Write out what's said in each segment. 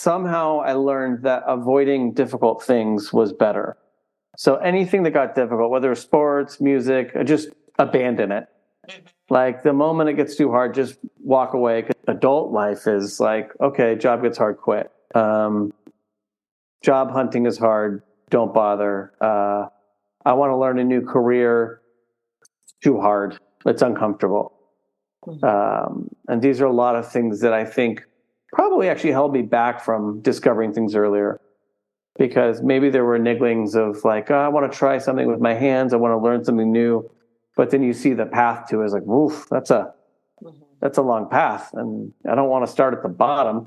somehow I learned that avoiding difficult things was better. So anything that got difficult, whether it's sports, music, I just abandon it. Like the moment it gets too hard, just walk away. 'Cause adult life is like, okay, job gets hard, quit. Job hunting is hard, don't bother. I want to learn a new career, it's too hard, it's uncomfortable. And these are a lot of things that I think probably actually held me back from discovering things earlier. Because maybe there were nigglings of like, oh, I want to try something with my hands, I want to learn something new. But then you see the path to it is like, woof, that's a long path. And I don't want to start at the bottom.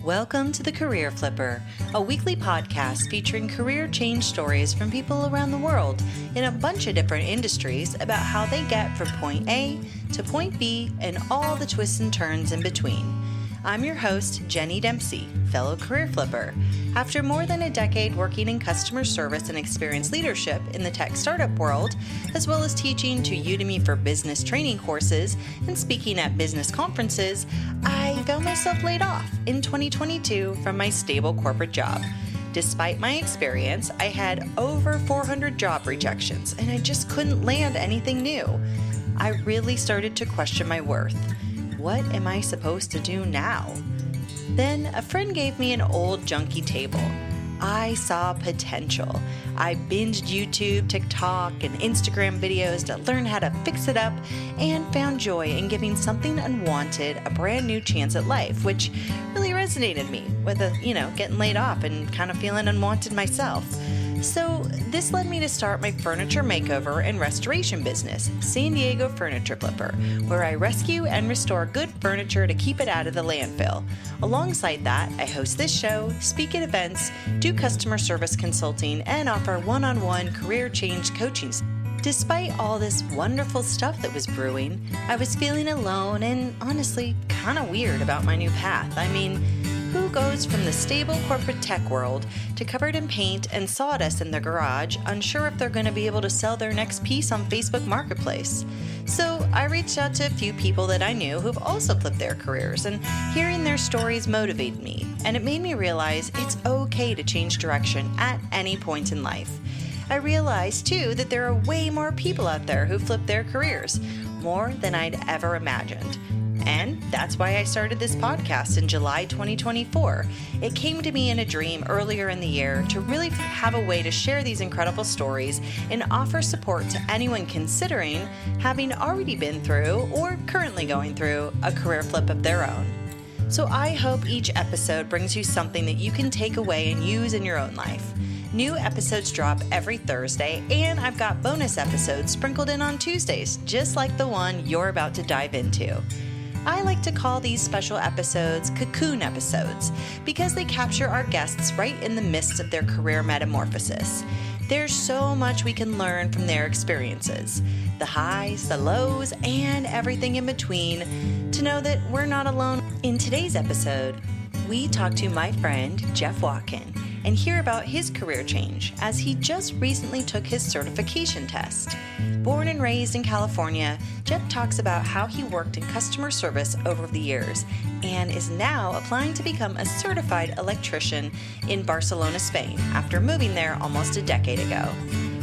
Welcome to The Career Flipper, a weekly podcast featuring career change stories from people around the world in a bunch of different industries about how they get from point A to point B and all the twists and turns in between. I'm your host, Jenny Dempsey, fellow career flipper. After more than a decade working in customer service and experience leadership in the tech startup world, as well as teaching to Udemy for business training courses and speaking at business conferences, I found myself laid off in 2022 from my stable corporate job. Despite my experience, I had over 400 job rejections and I just couldn't land anything new. I really started to question my worth. What am I supposed to do now? Then a friend gave me an old junky table. I saw potential. I binged YouTube, TikTok, and Instagram videos to learn how to fix it up and found joy in giving something unwanted a brand new chance at life, which really resonated me with getting laid off and kind of feeling unwanted myself. So this led me to start my furniture makeover and restoration business, San Diego Furniture Flipper, where I rescue and restore good furniture to keep it out of the landfill. Alongside that, I host this show, speak at events, do customer service consulting, and offer one-on-one career change coaching. Despite all this wonderful stuff that was brewing, I was feeling alone and honestly kind of weird about my new path. I mean, who goes from the stable corporate tech world to covered in paint and sawdust in their garage, unsure if they're going to be able to sell their next piece on Facebook Marketplace? So I reached out to a few people that I knew who've also flipped their careers, and hearing their stories motivated me, and it made me realize it's okay to change direction at any point in life. I realized too that there are way more people out there who flip their careers, more than I'd ever imagined. And that's why I started this podcast in July 2024. It came to me in a dream earlier in the year to really have a way to share these incredible stories and offer support to anyone considering having already been through or currently going through a career flip of their own. So I hope each episode brings you something that you can take away and use in your own life. New episodes drop every Thursday, and I've got bonus episodes sprinkled in on Tuesdays, just like the one you're about to dive into. I like to call these special episodes cocoon episodes because they capture our guests right in the midst of their career metamorphosis. There's so much we can learn from their experiences, the highs, the lows, and everything in between, to know that we're not alone. In today's episode, we talk to my friend Jeff Watkin and hear about his career change as he just recently took his certification test. Born and raised in California, Jeff talks about how he worked in customer service over the years and is now applying to become a certified electrician in Barcelona, Spain, after moving there almost a decade ago.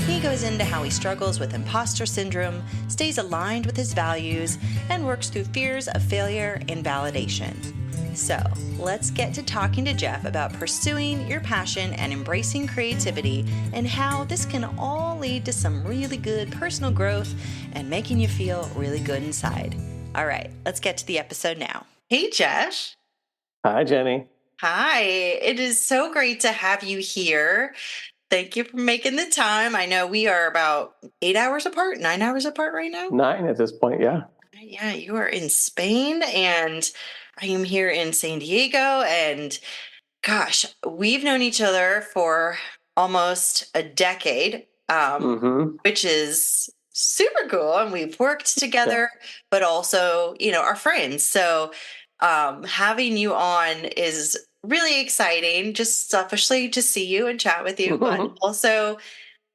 He goes into how he struggles with imposter syndrome, stays aligned with his values, and works through fears of failure and validation. So, let's get to talking to Jeff about pursuing your passion and embracing creativity and how this can all lead to some really good personal growth and making you feel really good inside. All right, let's get to the episode now. Hey, Jeff. Hi, Jenny. Hi, it is so great to have you here. Thank you for making the time. I know we are about 9 hours apart right now. 9 at this point, yeah. Yeah, you are in Spain and I am here in San Diego, and gosh, we've known each other for almost a decade, which is super cool. And we've worked together, but also, our friends. So having you on is really exciting, just selfishly to see you and chat with you, but also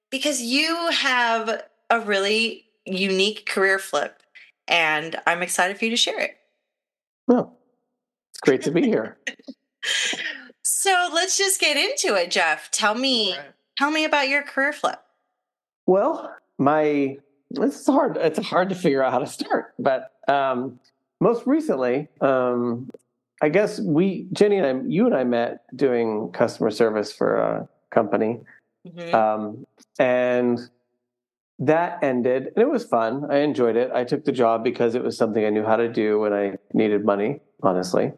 because you have a really unique career flip, and I'm excited for you to share it. Well, it's great to be here. So let's just get into it, Jeff. Tell me about your career flip. Well, it's hard. It's hard to figure out how to start. But most recently, I guess Jenny you and I met doing customer service for a company, and that ended, and it was fun. I enjoyed it. I took the job because it was something I knew how to do, and I needed money, honestly.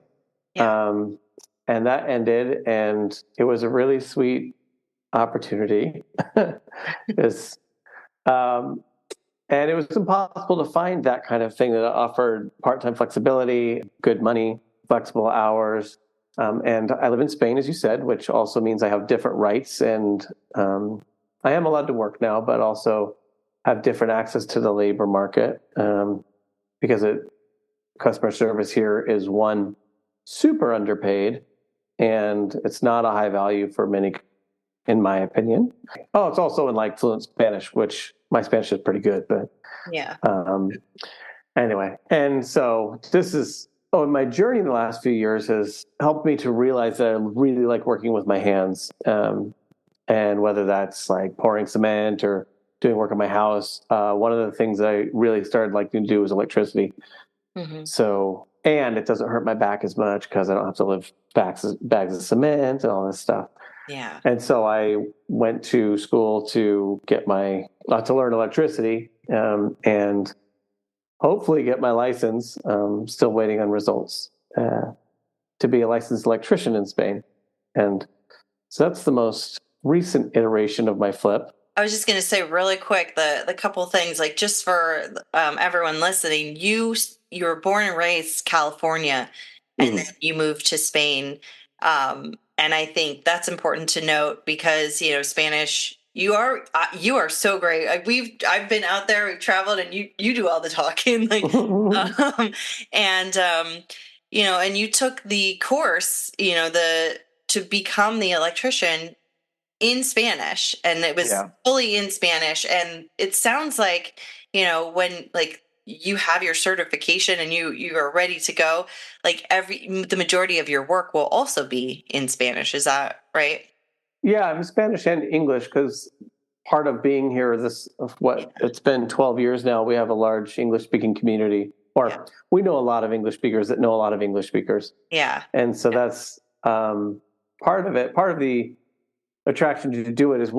Yeah. And that ended, and it was a really sweet opportunity. And it was impossible to find that kind of thing that offered part-time flexibility, good money, flexible hours. And I live in Spain, as you said, which also means I have different rights. And I am allowed to work now, but also have different access to the labor market because customer service here is one, super underpaid, and it's not a high value for many, in my opinion. Oh, it's also in like fluent Spanish, which my Spanish is pretty good, but yeah. Anyway, and so my journey in the last few years has helped me to realize that I really like working with my hands, and whether that's like pouring cement or doing work in my house. One of the things I really started liking to do was electricity. So, and it doesn't hurt my back as much because I don't have to lift bags of cement and all this stuff. Yeah. And so I went to school to get to learn electricity, and hopefully get my license. Still waiting on results to be a licensed electrician in Spain. And so that's the most recent iteration of my flip. I was just going to say really quick, the couple things, like just for everyone listening, you were born and raised California, and then you moved to Spain. And I think that's important to note because, Spanish, you are so great. I've been out there, we've traveled, and you do all the talking, and you took the course, to become the electrician in Spanish, and it was fully in Spanish. And it sounds like, when like you have your certification and you are ready to go, like the majority of your work will also be in Spanish. Is that right? Yeah, I'm Spanish and English because part of being here, it's been 12 years now, we have a large English speaking community, or we know a lot of English speakers that know a lot of English speakers. Yeah. And so that's part of it. Part of the attraction to do it is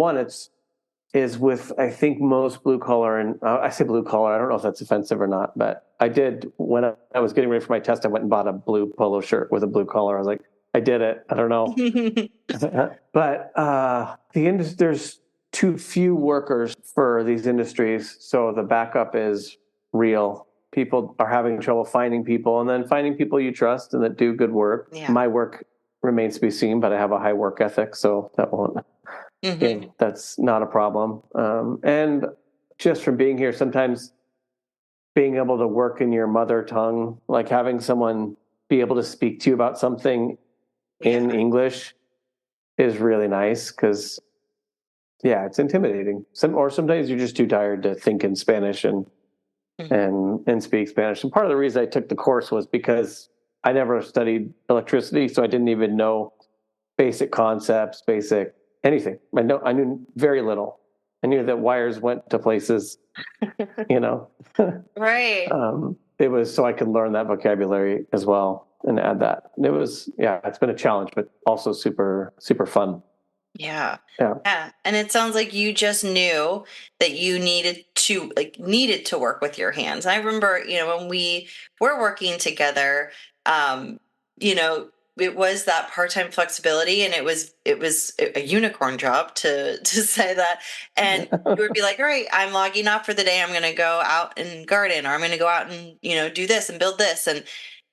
with, I think, most blue collar, and I say blue collar, I don't know if that's offensive or not, but I did, when I was getting ready for my test, I went and bought a blue polo shirt with a blue collar. I was like, I did it. I don't know. But there's too few workers for these industries, so the backup is real. People are having trouble finding people, and then finding people you trust and that do good work. Yeah. My work remains to be seen, but I have a high work ethic, so that won't. That's not a problem. And just from being here, sometimes being able to work in your mother tongue, like having someone be able to speak to you about something in English, is really nice because, it's intimidating. Sometimes you're just too tired to think in Spanish and speak Spanish. And part of the reason I took the course was because I never studied electricity, so I didn't even know basic concepts, basic anything. I knew very little. I knew that wires went to places, Right. It was so I could learn that vocabulary as well and add that. And it was, it's been a challenge, but also super, super fun. Yeah. And it sounds like you just knew that you needed to work with your hands. I remember, when we were working together, it was that part-time flexibility, and it was a unicorn job to say that. And you would be like, all right, I'm logging off for the day. I'm going to go out and garden, or I'm going to go out and, do this and build this. And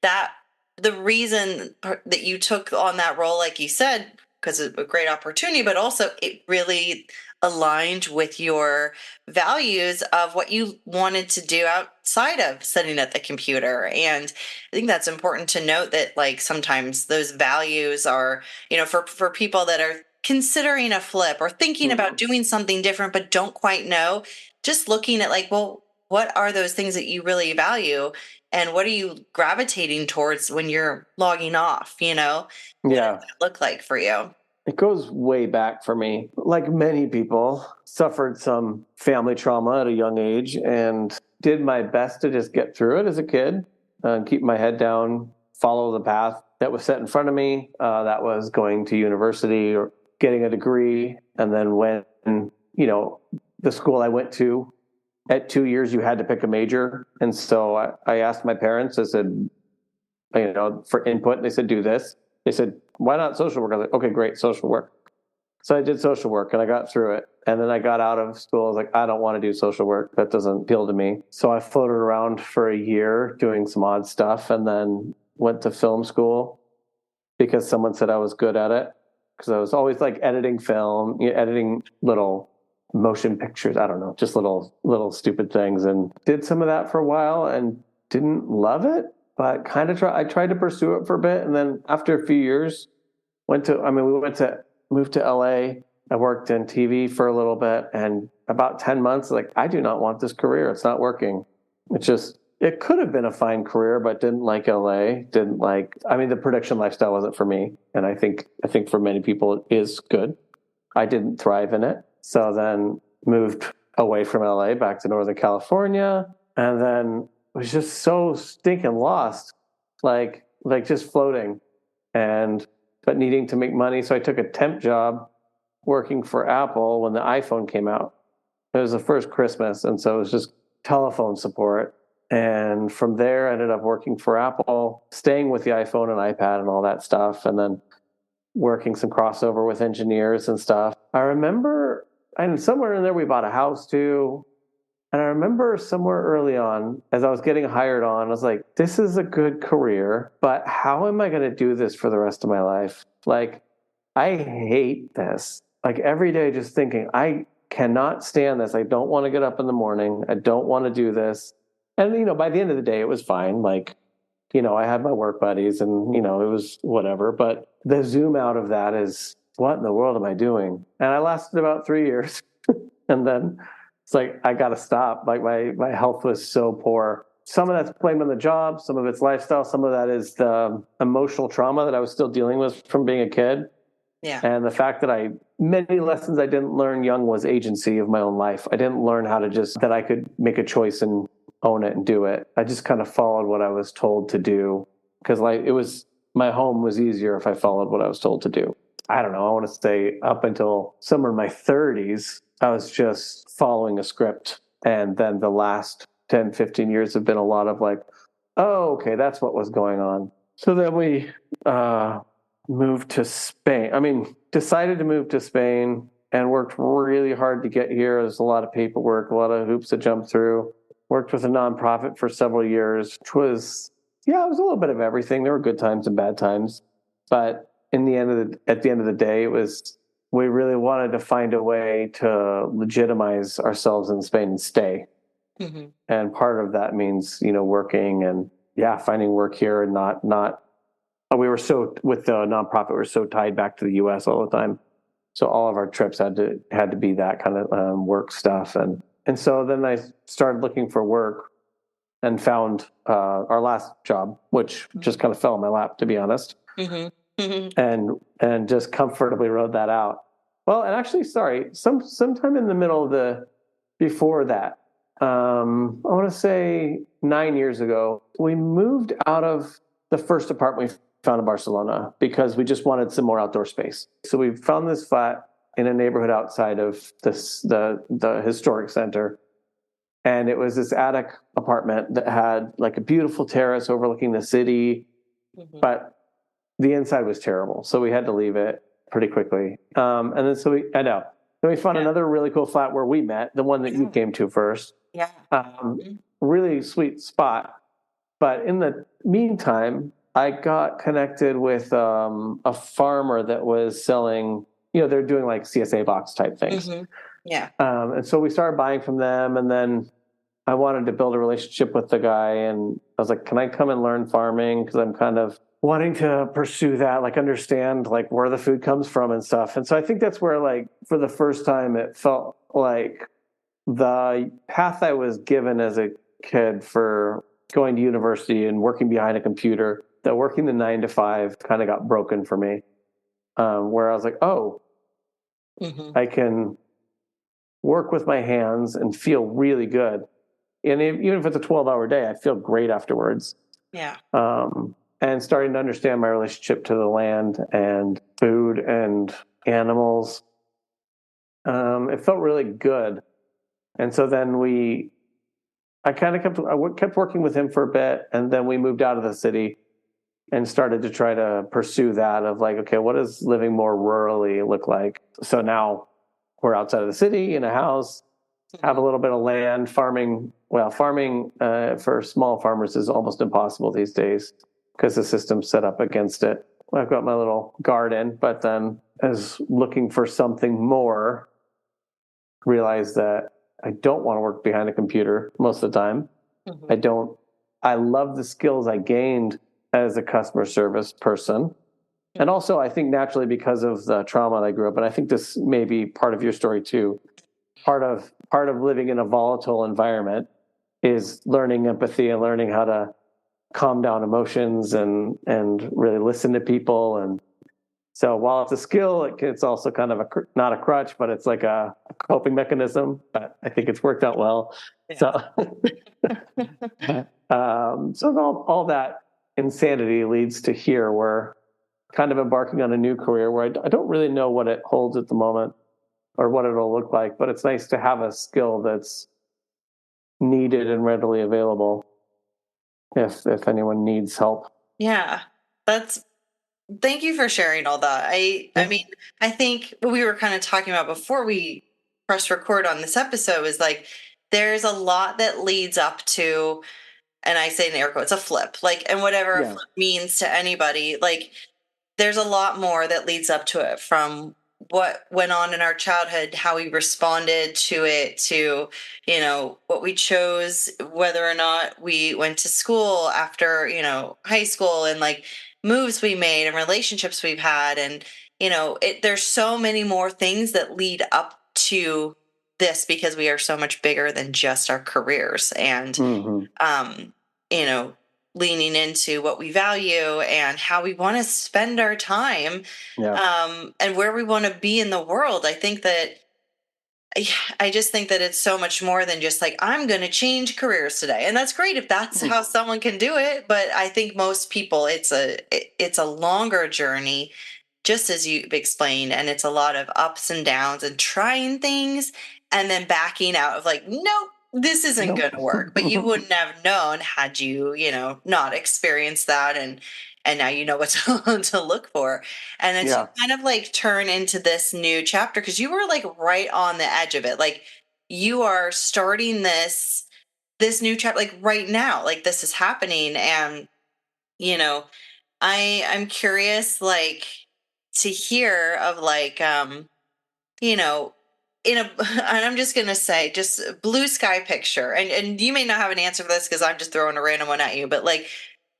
that the reason that you took on that role, like you said, because it's a great opportunity, but also it really aligned with your values of what you wanted to do outside of sitting at the computer. And I think that's important to note that, like, sometimes those values are, for people that are considering a flip or thinking about doing something different, but don't quite know, just looking at like, well, what are those things that you really value? And what are you gravitating towards when you're logging off? What does that look like for you? It goes way back for me. Like many people, suffered some family trauma at a young age and did my best to just get through it as a kid and keep my head down, follow the path that was set in front of me. That was going to university or getting a degree. And then when, the school I went to, at 2 years, you had to pick a major. And so I asked my parents, I said, for input, they said, do this. They said, why not social work? I was like, okay, great, social work. So I did social work and I got through it. And then I got out of school. I was like, I don't want to do social work. That doesn't appeal to me. So I floated around for a year doing some odd stuff and then went to film school because someone said I was good at it. Because I was always like editing film, editing little motion pictures. I don't know, just little stupid things, and did some of that for a while and didn't love it, but I tried to pursue it for a bit. And then after a few years, moved to LA. I worked in TV for a little bit, and about 10 months, like, I do not want this career. It's not working. It could have been a fine career, but didn't like LA. The production lifestyle wasn't for me. And I think for many people it is good. I didn't thrive in it. So then moved away from LA back to Northern California, and then was just so stinking lost, like just floating but needing to make money. So I took a temp job working for Apple when the iPhone came out. It was the first Christmas. And so it was just telephone support. And from there, I ended up working for Apple, staying with the iPhone and iPad and all that stuff. And then working some crossover with engineers and stuff. I remember, and somewhere in there, we bought a house too. And I remember somewhere early on, as I was getting hired on, I was like, this is a good career, but how am I going to do this for the rest of my life? Like, I hate this. Like, every day just thinking, I cannot stand this. I don't want to get up in the morning. I don't want to do this. And, by the end of the day, it was fine. Like, I had my work buddies and, it was whatever. But the zoom out of that is, what in the world am I doing? And I lasted about 3 years. And then it's like, I got to stop. Like, my health was so poor. Some of that's blamed on the job. Some of it's lifestyle. Some of that is the emotional trauma that I was still dealing with from being a kid. Yeah. And the fact that many lessons I didn't learn young was agency of my own life. I didn't learn that I could make a choice and own it and do it. I just kind of followed what I was told to do because my home was easier if I followed what I was told to do. I don't know. I want to say up until somewhere in my 30s, I was just following a script. And then the last 10, 15 years have been a lot of like, oh, okay, that's what was going on. So then we moved to Spain. Decided to move to Spain and worked really hard to get here. There's a lot of paperwork, a lot of hoops to jump through. Worked with a nonprofit for several years, which was, it was a little bit of everything. There were good times and bad times. But at the end of the day, we really wanted to find a way to legitimize ourselves in Spain and stay. Mm-hmm. And part of that means, working and finding work here and not, we were with the nonprofit, we're so tied back to the US all the time. So all of our trips had to be that kind of work stuff. And so then I started looking for work and found our last job, which just kind of fell in my lap, to be honest. Mm-hmm. Mm-hmm. And just comfortably rode that out. Well, and actually, sometime in the middle before that, I want to say 9 years ago, we moved out of the first apartment we found in Barcelona because we just wanted some more outdoor space. So we found this flat in a neighborhood outside of the historic center. And it was this attic apartment that had like a beautiful terrace overlooking the city, mm-hmm. but the inside was terrible. So we had to leave it pretty quickly. And then then we found another really cool flat where we met, the one that you came to first. Yeah. Really sweet spot. But in the meantime, I got connected with a farmer that was selling, they're doing like CSA box type things. Mm-hmm. Yeah. And so we started buying from them. And then I wanted to build a relationship with the guy. And I was like, can I come and learn farming? Because I'm kind of wanting to pursue that, like understand like where the food comes from and stuff. And so I think that's where, like, for the first time, it felt like the path I was given as a kid for going to university and working behind a computer, that working the 9 to 5 kind of got broken for me. Where I was like, oh, I can work with my hands and feel really good. And even if it's a 12-hour day, I feel great afterwards. Yeah. And starting to understand my relationship to the land and food and animals. It felt really good. And so then I kept working with him for a bit, and then we moved out of the city and started to try to pursue that of like, okay, what does living more rurally look like? So now we're outside of the city in a house, have a little bit of land, farming. Well, farming for small farmers is almost impossible these days because the system's set up against it. I've got my little garden, but then as looking for something more, realized that I don't want to work behind a computer most of the time. I love the skills I gained as a customer service person. And also, I think naturally because of the trauma that I grew up, and I think this may be part of your story too, part of living in a volatile environment is learning empathy and learning how to calm down emotions and really listen to people. And so while it's a skill, it's also kind of not a crutch, but it's like a coping mechanism. But I think it's worked out well. Yeah. So all that insanity leads to here, where kind of embarking on a new career where I don't really know what it holds at the moment or what it'll look like, but it's nice to have a skill that's needed and readily available if anyone needs help. Yeah, thank you for sharing all that. I mean, I think what we were kind of talking about before we press record on this episode is like, there's a lot that leads up to, and I say in air quotes, a flip, like, and whatever a flip means to anybody, like, there's a lot more that leads up to it, from what went on in our childhood, how we responded to it, to, what we chose, whether or not we went to school after, high school, and like moves we made and relationships we've had. And, there's so many more things that lead up to this because we are so much bigger than just our careers. And, leaning into what we value and how we want to spend our time, and where we want to be in the world. I just think that it's so much more than just like, I'm going to change careers today. And that's great if that's how someone can do it. But I think most people, it's a longer journey, just as you've explained. And it's a lot of ups and downs and trying things and then backing out of like, nope, this isn't going to work. But you wouldn't have known had you, not experienced that. And now you know what to look for. And then to kind of like turn into this new chapter, because you were like right on the edge of it. Like, you are starting this new chapter, like right now, like this is happening. And, I'm curious, like, to hear of like, in a, and I'm just going to say, just blue sky picture. And you may not have an answer for this because I'm just throwing a random one at you, but like,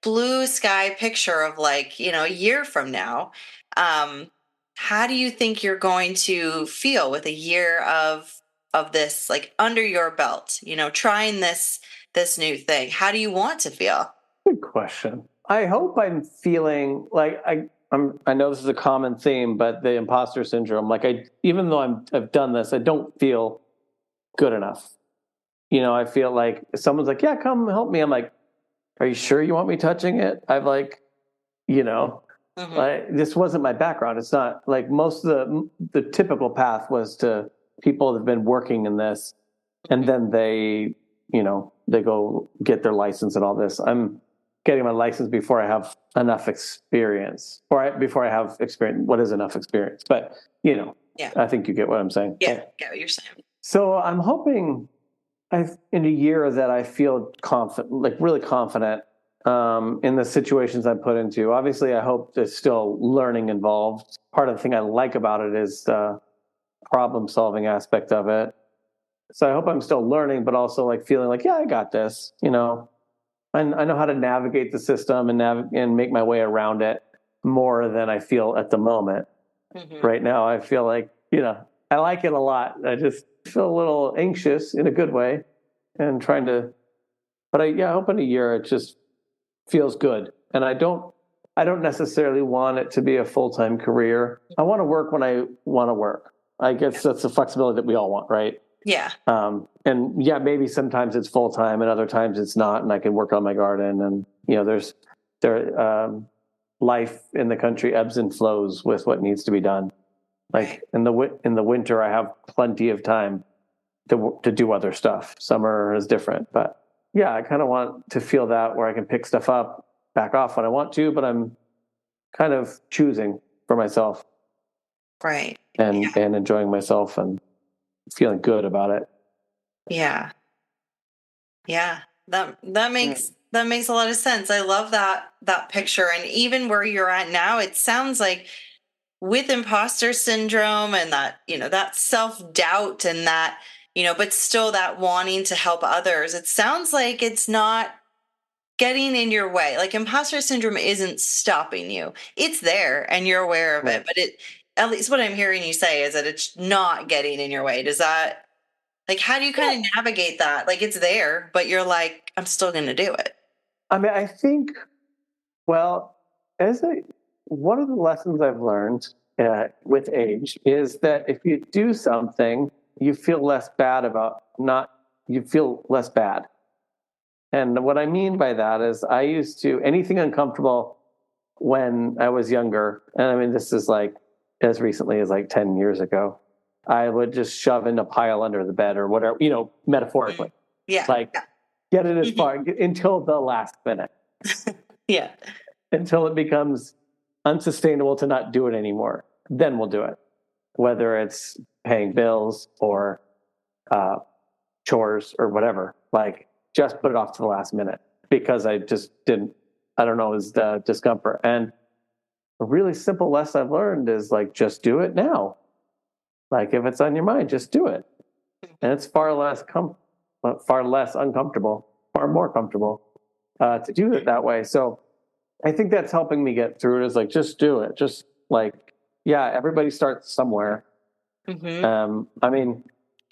blue sky picture of like, a year from now, how do you think you're going to feel with a year of this, like, under your belt, trying this new thing? How do you want to feel? Good question. I hope I'm feeling like I know this is a common theme, but the imposter syndrome, like even though I've done this, I don't feel good enough. I feel like someone's like, yeah, come help me. I'm like, are you sure you want me touching it? I've like, like, this wasn't my background. It's not like most of the typical path was to people that have been working in this, and then they go get their license and all this. I'm getting my license before I have enough experience, before I have experience. What is enough experience? But I think you get what I'm saying. Yeah, I get what you're saying. So I'm hoping in a year that I feel confident, like really confident in the situations I'm put into. Obviously, I hope there's still learning involved. Part of the thing I like about it is the problem-solving aspect of it. So I hope I'm still learning, but also like feeling like, yeah, I got this. I know how to navigate the system and make my way around it more than I feel at the moment. Right now, I feel like, I like it a lot. I just feel a little anxious in a good way and trying to But I hope in a year it just feels good. And I don't necessarily want it to be a full-time career. I want to work when I want to work. I guess that's the flexibility that we all want, right? Yeah. And yeah, maybe sometimes it's full-time and other times it's not, and I can work on my garden. And life in the country ebbs and flows with what needs to be done. Like in the winter, I have plenty of time to do other stuff. Summer is different, but yeah, I kind of want to feel that where I can pick stuff up, back off when I want to, but I'm kind of choosing for myself. Right. And enjoying myself and feeling good about it. Yeah. Yeah. That makes a lot of sense. I love that picture. And even where you're at now, it sounds like with imposter syndrome and that, that self-doubt and that, but still that wanting to help others, it sounds like it's not getting in your way. Like imposter syndrome isn't stopping you. It's there and you're aware of it, but at least what I'm hearing you say is that it's not getting in your way. Does that, like, how do you kind of navigate that? Like it's there, but you're like, I'm still going to do it. I mean, I think, well, one of the lessons I've learned with age is that if you do something, you feel less bad you feel less bad. And what I mean by that is I used to, anything uncomfortable when I was younger, and I mean, this is like as recently as like 10 years ago, I would just shove in a pile under the bed or whatever, metaphorically. Yeah. Like get it as far until the last minute. Yeah. Until it becomes unsustainable to not do it anymore. Then we'll do it. Whether it's paying bills or chores or whatever. Like, just put it off to the last minute because I just didn't, I don't know, is the discomfort. And a really simple lesson I've learned is like, just do it now. Like if it's on your mind, just do it. And it's far less uncomfortable, far more comfortable to do it that way. So I think that's helping me get through it is like, just do it. Just like, yeah, everybody starts somewhere. Mm-hmm. I mean,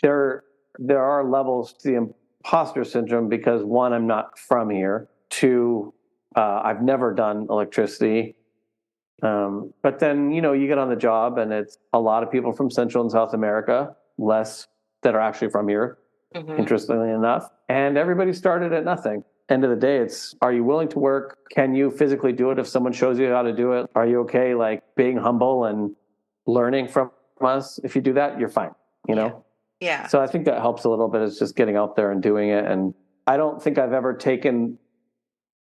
there are levels to the imposter syndrome because one, I'm not from here. Two, I've never done electricity. But then, you get on the job and it's a lot of people from Central and South America, less that are actually from here, interestingly enough. And everybody started at nothing. End of the day, it's, are you willing to work? Can you physically do it if someone shows you how to do it? Are you okay, like being humble and learning from us? If you do that, you're fine, Yeah. So I think that helps a little bit. It's just getting out there and doing it. And I don't think I've ever taken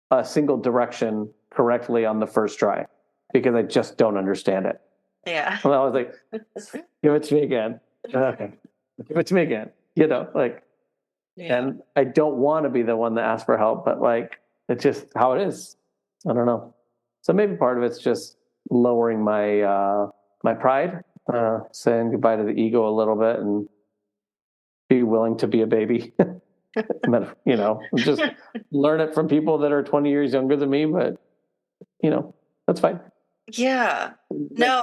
a single direction correctly on the first try because I just don't understand it. Yeah. And I was like, give it to me again. Okay. Give it to me again. And I don't want to be the one that asks for help, but like, it's just how it is. I don't know. So maybe part of it's just lowering my, my pride, saying goodbye to the ego a little bit and be willing to be a baby, just learn it from people that are 20 years younger than me, but that's fine. Yeah. No,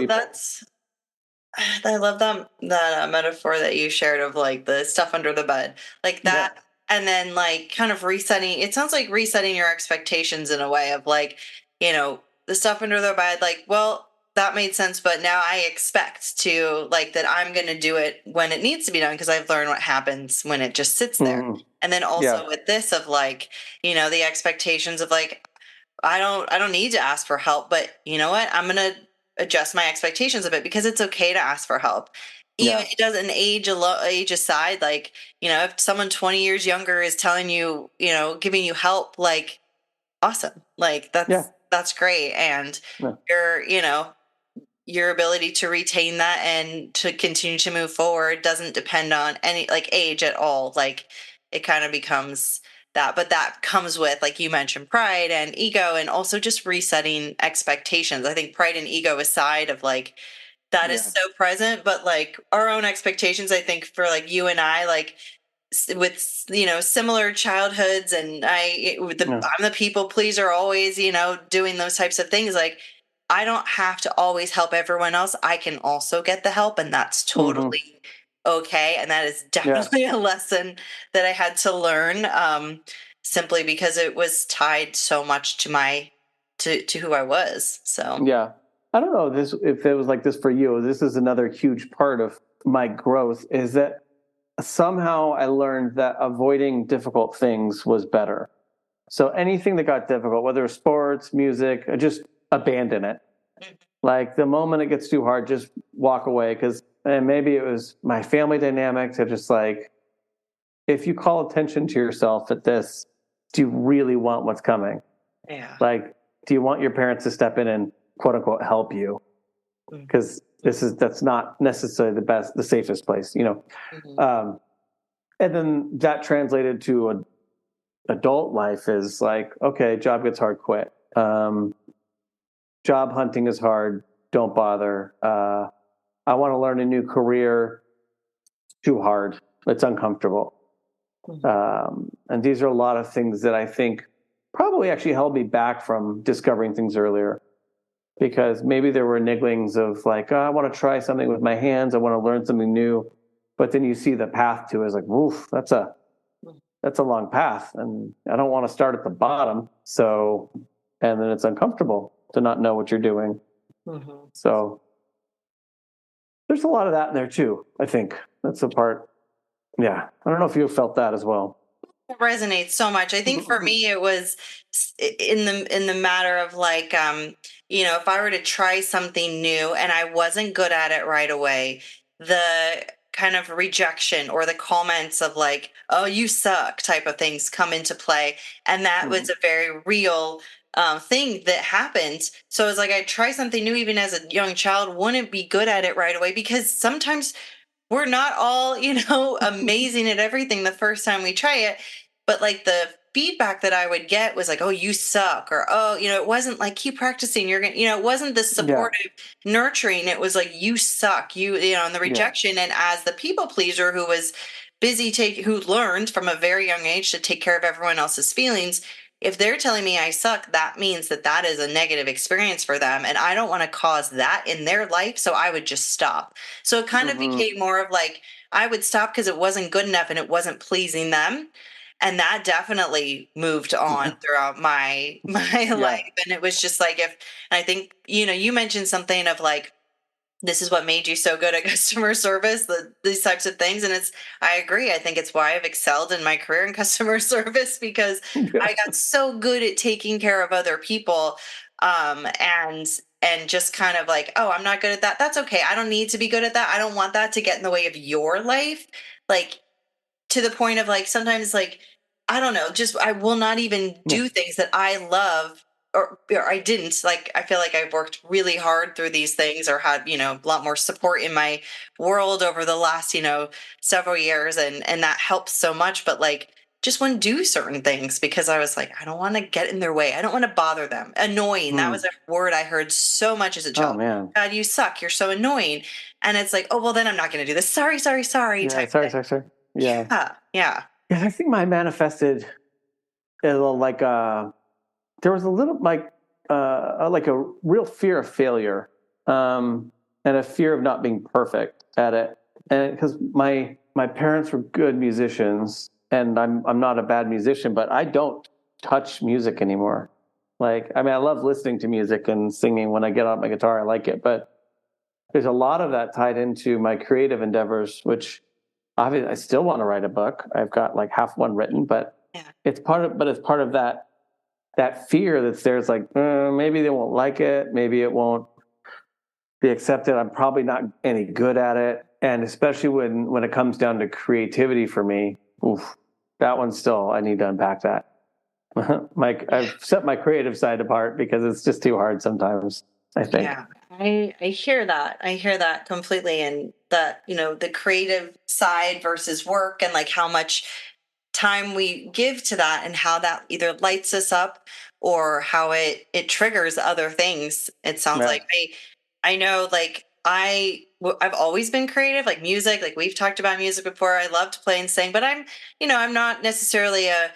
I love that metaphor that you shared of like the stuff under the bed, like that. Yeah. And then like kind of resetting, it sounds like resetting your expectations in a way of like, the stuff under the bed, like, well, that made sense, but now I expect to like that I'm going to do it when it needs to be done because I've learned what happens when it just sits there. Mm-hmm. And then also with this of like, the expectations of like, I don't need to ask for help, but you know what? I'm going to adjust my expectations of it because it's okay to ask for help. Even it doesn't age aside, like, if someone 20 years younger is telling you, giving you help, like, awesome. Like that's great. And your ability to retain that and to continue to move forward doesn't depend on any like age at all. Like it kind of becomes that, but that comes with, like you mentioned, pride and ego and also just resetting expectations. I think pride and ego aside of like, that is so present, but like our own expectations, I think for like you and I, like with, similar childhoods and I'm the people pleaser always, doing those types of things. Like I don't have to always help everyone else. I can also get the help and that's totally okay. And that is definitely a lesson that I had to learn. simply because it was tied so much to to who I was. So Yeah. I don't know if it was like this for you. This is another huge part of my growth is that somehow I learned that avoiding difficult things was better. So anything that got difficult, whether it's sports, music, just abandon it. Like the moment it gets too hard, just walk away. And maybe it was my family dynamics. Are just like, if you call attention to yourself at this, do you really want what's coming? yeah. Like, do you want your parents to step in and quote unquote help you? Because that's not necessarily the safest place, you know. Mm-hmm. And then that translated to an adult life is like, okay, job gets hard, quit. Job hunting is hard, don't bother. I want to learn a new career, too hard, it's uncomfortable. And these are a lot of things that I think probably actually held me back from discovering things earlier, because maybe there were nigglings of like, oh, I want to try something with my hands, I want to learn something new, but then you see the path to it is like, woof, that's a long path, and I don't want to start at the bottom. So, and then it's uncomfortable to not know what you're doing. Mm-hmm. So there's a lot of that in there too. I think that's the part. Yeah. I don't know if you felt that as well. It resonates so much. I think for me it was in the matter of like if I were to try something new and I wasn't good at it right away, the kind of rejection or the comments of like, oh, you suck type of things come into play. And that was a very real thing that happened. So it's like I try something new even as a young child, wouldn't be good at it right away, because sometimes we're not all, amazing at everything the first time we try it. But like the feedback that I would get was like, oh, you suck. Or, oh, it wasn't like, keep practicing. You're going to, it wasn't the supportive nurturing. It was like, you suck, and the rejection. And as the people pleaser who was who learned from a very young age to take care of everyone else's feelings, if they're telling me I suck, that means that is a negative experience for them. And I don't want to cause that in their life. So I would just stop. So it kind of became more of like, I would stop because it wasn't good enough and it wasn't pleasing them. And that definitely moved on throughout my life. And it was just like, and I think, you mentioned something of like, this is what made you so good at customer service, these types of things. And I agree. I think it's why I've excelled in my career in customer service, because I got so good at taking care of other people. And just kind of like, oh, I'm not good at that. That's okay. I don't need to be good at that. I don't want that to get in the way of your life. Like, to the point of like, sometimes like, I don't know, just I will not even do things that I love, or I didn't. Like, I feel like I've worked really hard through these things, or had, a lot more support in my world over the last, several years. And that helps so much. But like, just wouldn't do certain things because I was like, I don't want to get in their way. I don't want to bother them. Annoying. That was a word I heard so much as a child. Oh, man. God, you suck. You're so annoying. And it's like, oh, well, then I'm not going to do this. Sorry. Yeah, sorry. Yeah. Yeah. I think mine manifested like there was a little like a real fear of failure, and a fear of not being perfect at it. And because my parents were good musicians, and I'm not a bad musician, but I don't touch music anymore. Like, I mean, I love listening to music and singing when I get out my guitar. I like it, but there's a lot of that tied into my creative endeavors, which obviously I still want to write a book. I've got like half one written, but it's part of that fear that's there. It's like, maybe they won't like it. Maybe it won't be accepted. I'm probably not any good at it. And especially when it comes down to creativity for me, that one's still, I need to unpack that. Mike, I've set my creative side apart because it's just too hard sometimes, I think. Yeah, I hear that. I hear that completely. And that, the creative side versus work, and like how much time we give to that, and how that either lights us up or how it triggers other things. It sounds like I know, like I've always been creative, like music, like we've talked about music before. I love to play and sing, but I'm not necessarily a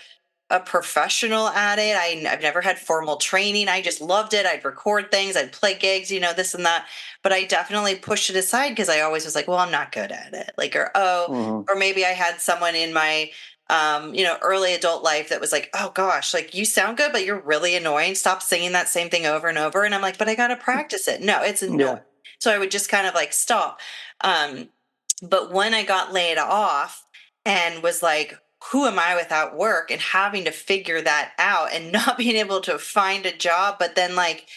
professional at it. I've never had formal training. I just loved it. I'd record things, I'd play gigs, this and that. But I definitely pushed it aside because I always was like, well, I'm not good at it. Like, or maybe I had someone in my early adult life that was like, oh gosh, like you sound good, but you're really annoying. Stop singing that same thing over and over. And I'm like, but I got to practice it. No, it's annoying. Yeah. So I would just kind of like stop. But when I got laid off and was like, who am I without work, and having to figure that out and not being able to find a job, but then like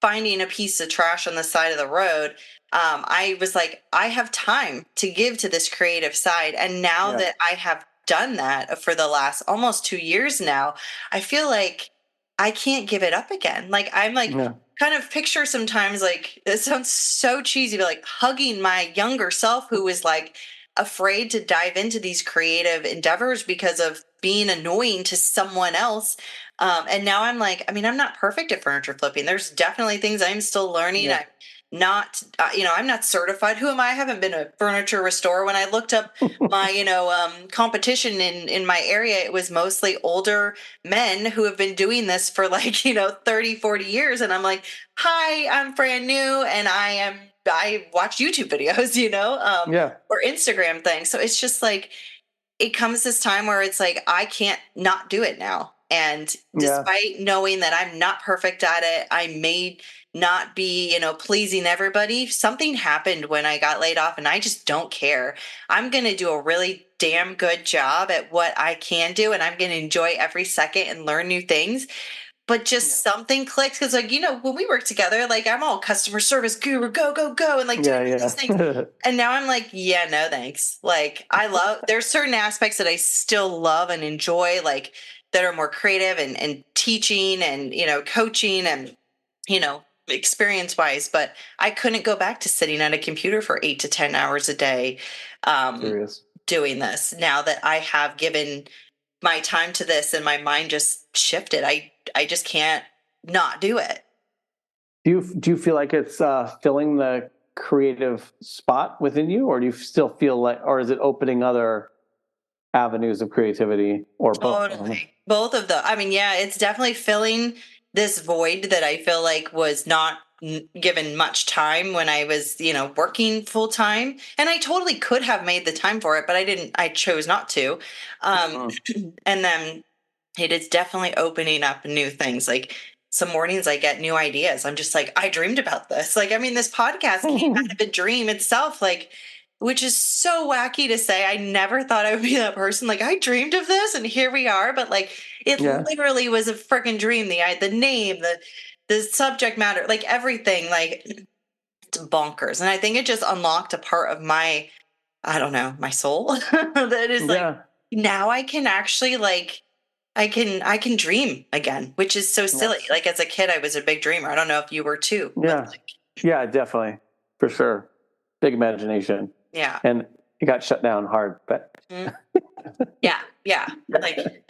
finding a piece of trash on the side of the road, I was like, I have time to give to this creative side. And now that I have done that for the last almost 2 years now, I feel like I can't give it up again. Like I'm like kind of picture sometimes, like it sounds so cheesy, but like hugging my younger self who was like afraid to dive into these creative endeavors because of being annoying to someone else. And now I'm like, I mean, I'm not perfect at furniture flipping. There's definitely things I'm still learning. I'm not, I'm not certified. Who am I? I haven't been a furniture restorer. When I looked up my, competition in my area, it was mostly older men who have been doing this for like, 30, 40 years. And I'm like, hi, I'm brand new. And I watch YouTube videos, or Instagram things. So it's just like, it comes this time where it's like, I can't not do it now. And despite knowing that I'm not perfect at it, I may not be, pleasing everybody. Something happened when I got laid off and I just don't care. I'm going to do a really damn good job at what I can do. And I'm going to enjoy every second and learn new things. But just something clicks because, like, when we work together, like I'm all customer service guru, go, go, go, and like doing these things. And now I'm like, yeah, no, thanks. Like there's certain aspects that I still love and enjoy, like that are more creative and teaching and, coaching and, experience wise. But I couldn't go back to sitting at a computer for 8 to 10 hours a day doing this now that I have given my time to this and my mind just shifted. I just can't not do it. Do you feel like it's filling the creative spot within you, or do you still feel like, or is it opening other avenues of creativity, or both? Totally. Both of them. I mean, yeah, it's definitely filling this void that I feel like was not given much time when I was, working full time. And I totally could have made the time for it, but I chose not to. And then it is definitely opening up new things. Like some mornings I get new ideas. I'm just like, I dreamed about this. Like, I mean, this podcast came out of a dream itself, like, which is so wacky to say. I never thought I would be that person. Like, I dreamed of this and here we are. But like, it literally was a freaking dream. The name, the subject matter, like everything, like it's bonkers. And I think it just unlocked a part of my, I don't know, my soul that is like, now I can actually like, I can dream again, which is so silly. Like as a kid, I was a big dreamer. I don't know if you were too. Yeah. Yeah, definitely. For sure. Big imagination. Yeah. And it got shut down hard, but yeah. Like,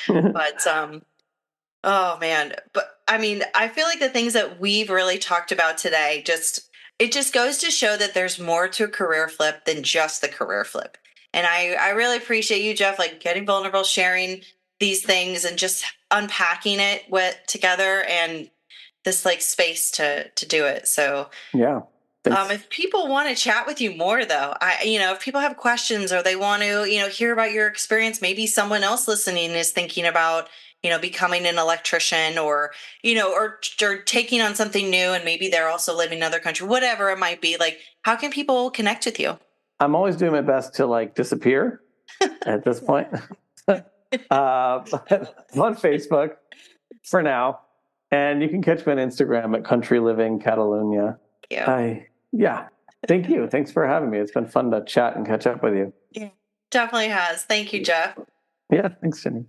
but, oh man. But I mean, I feel like the things that we've really talked about today, it just goes to show that there's more to a career flip than just the career flip. And I really appreciate you, Jeff, like getting vulnerable, sharing these things and just unpacking it together and this like space to do it. So yeah. If people want to chat with you more though, if people have questions or they want to, hear about your experience, maybe someone else listening is thinking about, becoming an electrician or taking on something new and maybe they're also living in another country, whatever it might be. Like, how can people connect with you? I'm always doing my best to like disappear at this point. I'm on Facebook for now, and you can catch me on Instagram at Country Living Catalunya. Thank you. Thanks for having me. It's been fun to chat and catch up with you. Yeah, definitely has. Thank you, Jeff. Yeah, thanks, Jenny.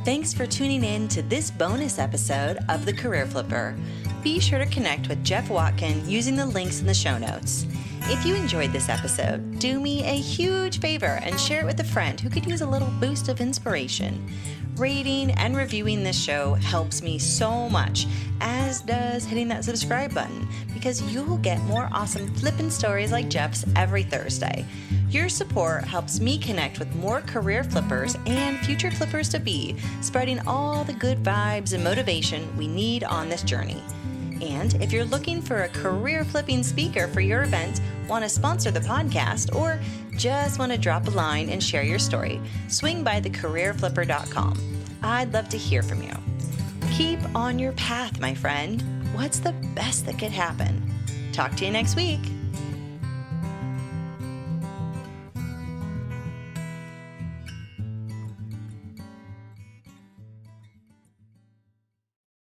Thanks for tuning in to this bonus episode of The Career Flipper. Be sure to connect with Jeff Watkin using the links in the show notes. If you enjoyed this episode, do me a huge favor and share it with a friend who could use a little boost of inspiration. Rating and reviewing this show helps me so much, as does hitting that subscribe button, because you'll get more awesome flippin' stories like Jeff's every Thursday. Your support helps me connect with more career flippers and future flippers to be, spreading all the good vibes and motivation we need on this journey. And if you're looking for a career flipping speaker for your event, want to sponsor the podcast, or just want to drop a line and share your story, swing by thecareerflipper.com. I'd love to hear from you. Keep on your path, my friend. What's the best that could happen? Talk to you next week.